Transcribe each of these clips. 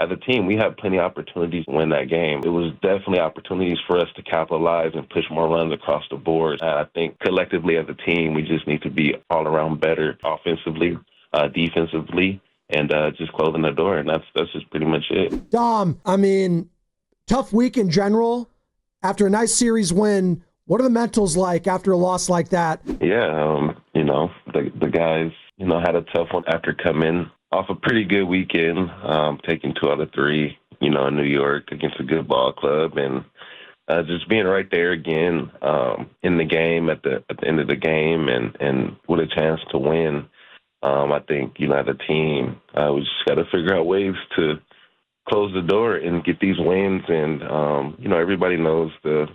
as a team, we had plenty of opportunities to win that game. It was definitely opportunities for us to capitalize and push more runs across the board. And I think collectively as a team, we just need to be all around better offensively, defensively, and just closing the door. And that's just pretty much it. Dom, I mean, tough week in general. After a nice series win, what are the mentals like after a loss like that? Yeah, the guys, had a tough one after coming off a pretty good weekend, taking 2 out of 3, in New York against a good ball club, and just being right there again in the game at the end of the game and with a chance to win. I think, as a team, we just got to figure out ways to close the door and get these wins. And, everybody knows the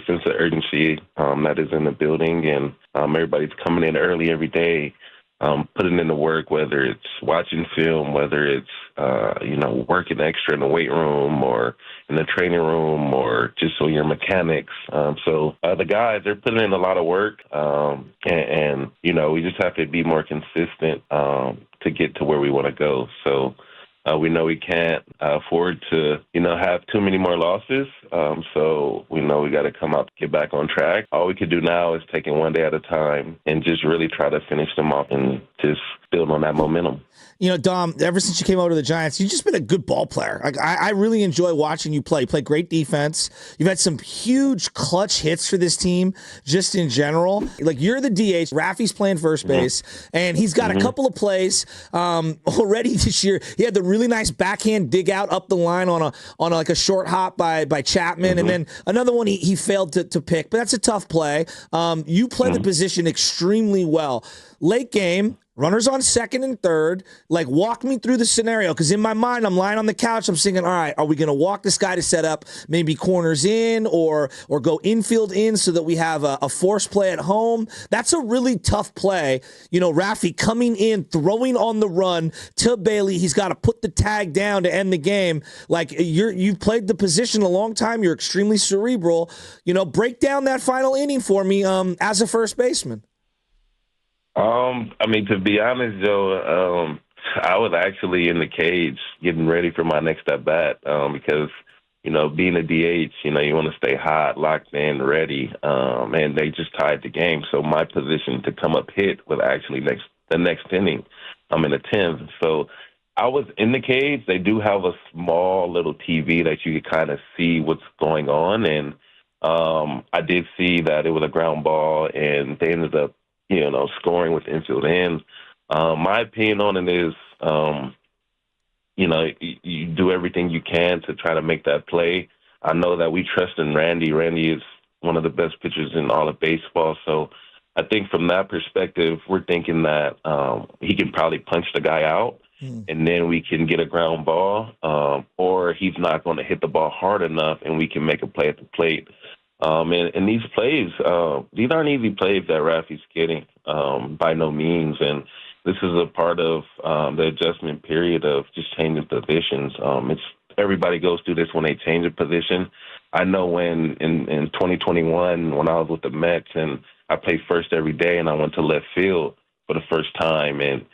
sense of urgency that is in the building, and everybody's coming in early every day, putting in the work, whether it's watching film, whether it's, working extra in the weight room or in the training room or just so your mechanics. So the guys, they're putting in a lot of work, and we just have to be more consistent to get to where we want to go. So we know we can't afford to, have too many more losses. So we know we got to come out, get back on track. All we can do now is take it one day at a time and just really try to finish them off and just build on that momentum. Dom, ever since you came over to the Giants, you've just been a good ball player. Like, I really enjoy watching you play. You play great defense. You've had some huge clutch hits for this team just in general. Like, you're the DH. Rafi's playing first base, and he's got a couple of plays already this year. He had the really nice backhand dig out up the line on a short hop by Chapman, and then another one he failed to pick. But that's a tough play. You play the position extremely well. Late game, runners on second and third, like, walk me through the scenario. Because in my mind, I'm lying on the couch. I'm thinking, all right, are we going to walk this guy to set up maybe corners in or go infield in so that we have a force play at home? That's a really tough play. Rafi coming in, throwing on the run to Bailey. He's got to put the tag down to end the game. Like, you've played the position a long time. You're extremely cerebral. Break down that final inning for me as a first baseman. To be honest, Joe, I was actually in the cage getting ready for my next at bat because, being a DH, you want to stay hot, locked in, ready, and they just tied the game. So my position to come up hit was actually the next inning. I'm in the 10th. So I was in the cage. They do have a small little TV that you could kind of see what's going on, and I did see that it was a ground ball, and they ended up scoring with infield in. My opinion on it is, you do everything you can to try to make that play. I know that we trust in Randy. Randy is one of the best pitchers in all of baseball. So I think from that perspective, we're thinking that he can probably punch the guy out, and then we can get a ground ball, or he's not going to hit the ball hard enough, and we can make a play at the plate. And these plays, these aren't easy plays that Rafi's getting, by no means. And this is a part of the adjustment period of just changing positions. Everybody goes through this when they change a position. I know when in 2021, when I was with the Mets and I played first every day and I went to left field for the first time. And,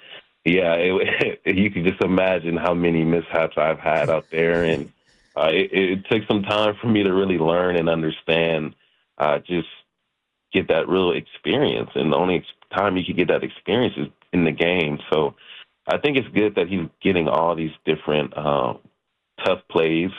yeah, you can just imagine how many mishaps I've had out there. And it took some time for me to really learn and understand, just get that real experience. And the only time you can get that experience is in the game. So I think it's good that he's getting all these different tough plays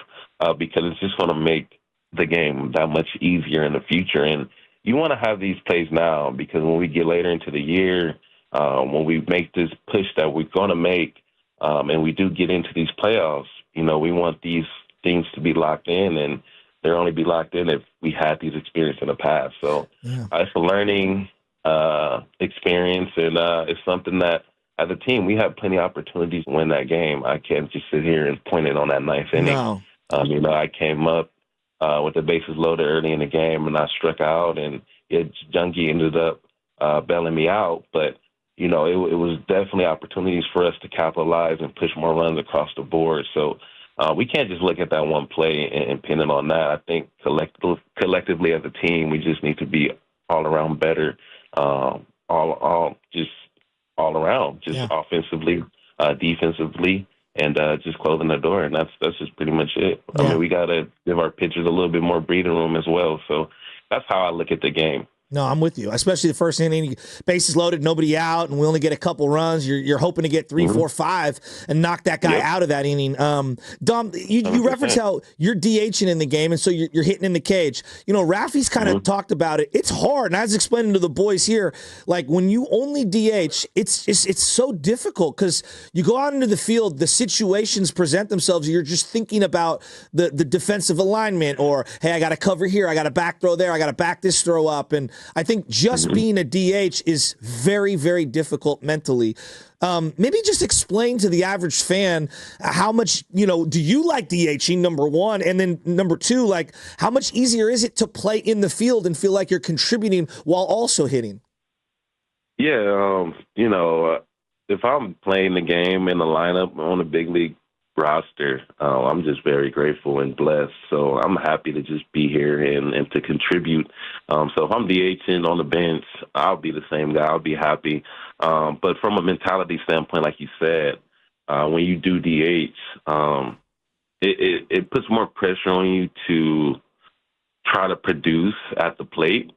because it's just going to make the game that much easier in the future. And you want to have these plays now because when we get later into the year, when we make this push that we're going to make and we do get into these playoffs, we want these things to be locked in, and they'll only be locked in if we had these experiences in the past. So it's a learning experience, and it's something that, as a team, we have plenty of opportunities to win that game. I can't just sit here and point it on that ninth inning. No. I came up with the bases loaded early in the game, and I struck out, and Junkie ended up bailing me out. But, it was definitely opportunities for us to capitalize and push more runs across the board. So we can't just look at that one play and pin it on that. I think collectively as a team, we just need to be all around better, all around, offensively, defensively, and just closing the door. And that's just pretty much it. I Yeah. mean, we got to give our pitchers a little bit more breathing room as well. So that's how I look at the game. No, I'm with you. Especially the first inning, bases loaded, nobody out, and we only get a couple runs. You're hoping to get 3, 4, 5, and knock that guy out of that inning. Dom, you reference how you're DHing in the game, and so you're hitting in the cage. You know, Rafi's kind of talked about it. It's hard, and I was explaining to the boys here, like when you only DH, it's so difficult because you go out into the field, the situations present themselves. You're just thinking about the defensive alignment, or hey, I got to cover here, I got to back throw there, I got to back this throw up, and I think just being a DH is very, very difficult mentally. Maybe just explain to the average fan how much, do you like DHing, number one? And then number two, like how much easier is it to play in the field and feel like you're contributing while also hitting? Yeah, if I'm playing the game in the lineup on a big league roster, I'm just very grateful and blessed. So I'm happy to just be here and to contribute. So if I'm DHing on the bench, I'll be the same guy. I'll be happy. But from a mentality standpoint, like you said, when you do DH, it puts more pressure on you to try to produce at the plate,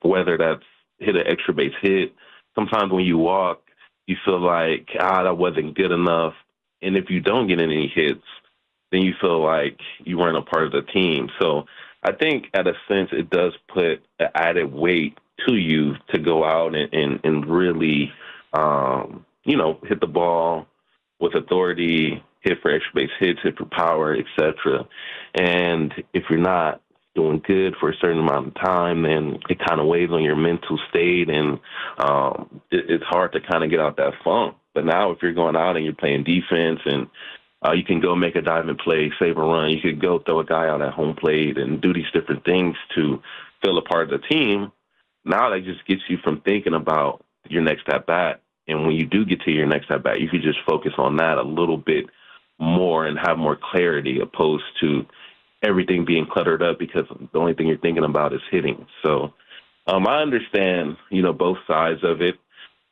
whether that's hit an extra base hit. Sometimes when you walk, you feel like, that wasn't good enough. And if you don't get any hits, then you feel like you weren't a part of the team. So I think, at a sense, it does put an added weight to you to go out and really, hit the ball with authority, hit for extra base hits, hit for power, etc. And if you're not doing good for a certain amount of time, then it kind of weighs on your mental state, and it's hard to kind of get out that funk. But now if you're going out and you're playing defense and you can go make a diving play, save a run, you could go throw a guy out at home plate and do these different things to feel a part of the team, now that just gets you from thinking about your next at-bat. And when you do get to your next at-bat, you could just focus on that a little bit more and have more clarity, opposed to everything being cluttered up because the only thing you're thinking about is hitting. So I understand, both sides of it.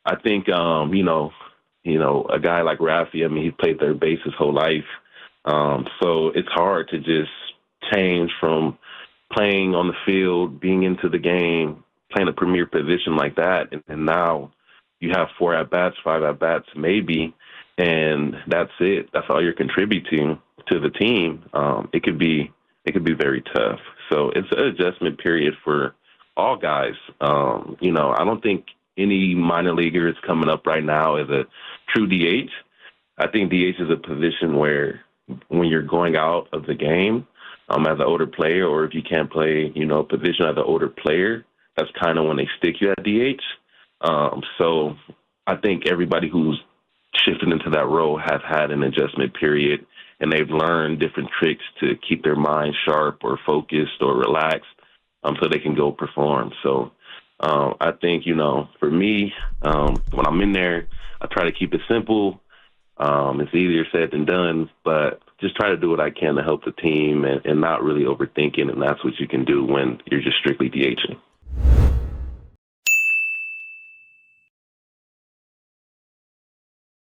I think, a guy like Rafi, I mean, he played third base his whole life. So it's hard to just change from playing on the field, being into the game, playing a premier position like that, and now you have 4 at-bats, 5 at-bats maybe, and that's it. That's all you're contributing to the team. It could be very tough. So it's an adjustment period for all guys. I don't think any minor leaguer is coming up right now as a true DH. I think DH is a position where when you're going out of the game as an older player, or if you can't play, a position as an older player, that's kind of when they stick you at DH. So I think everybody who's shifted into that role has had an adjustment period, and they've learned different tricks to keep their mind sharp or focused or relaxed, so they can go perform. So I think, for me, when I'm in there, I try to keep it simple. It's easier said than done, but just try to do what I can to help the team and not really overthinking, and that's what you can do when you're just strictly DHing.